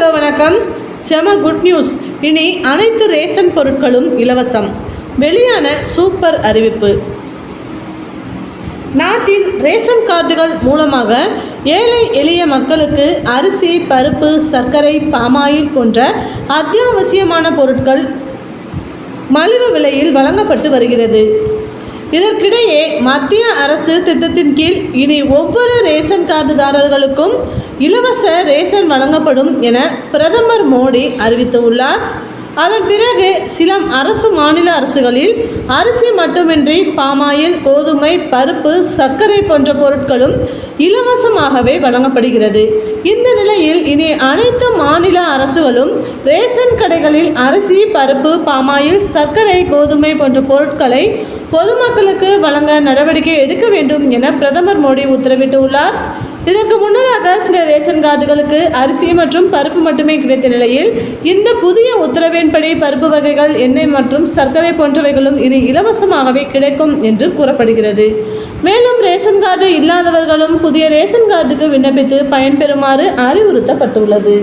Hello வணக்கம். செம good news. இனி அனைத்து ரேஷன் பொருட்களும் இலவசம். வெளியான சூப்பர் அறிவிப்பு. நாட்டின் ரேஷன் கார்டுகள் மூலமாக ஏழை எளிய மக்களுக்கு அரிசி, பருப்பு, சர்க்கரை, பாமாயில் போன்ற அத்தியாவசியமான பொருட்கள் மலிவு விலையில் வழங்கப்பட்டு வருகிறது. இதற்கிடையே மத்திய அரசு திட்டத்தின் கீழ் இனி ஒவ்வொரு ரேஷன் கார்டுதாரர்களுக்கும் இலவச ரேஷன் வழங்கப்படும் என பிரதமர் மோடி அறிவித்துள்ளார். அதன் பிறகு சில அரசு மாநில அரசுகளில் அரிசி மட்டுமின்றி பாமாயில், கோதுமை, பருப்பு, சர்க்கரை போன்ற பொருட்களும் இலவசமாகவே வழங்கப்படுகிறது. இந்த நிலையில் இனி அனைத்து மாநில அரசுகளும் ரேஷன் கடைகளில் அரிசி, பருப்பு, பாமாயில், சர்க்கரை, கோதுமை போன்ற பொருட்களை பொதுமக்களுக்கு வழங்க நடவடிக்கை எடுக்க வேண்டும் என பிரதமர் மோடி உத்தரவிட்டுள்ளார். இதற்கு முன்னதாக சில ரேஷன் கார்டுகளுக்கு அரிசி மற்றும் பருப்பு மட்டுமே கிடைத்த நிலையில் இந்த புதிய உத்தரவின்படி பருப்பு வகைகள், எண்ணெய் மற்றும் சர்க்கரை போன்றவைகளும் இனி இலவசமாகவே கிடைக்கும் என்று கூறப்படுகிறது. மேலும் ரேஷன் கார்டு இல்லாதவர்களும் புதிய ரேஷன் கார்டுக்கு விண்ணப்பித்து பயன்பெறுமாறு அறிவுறுத்தப்பட்டுள்ளது.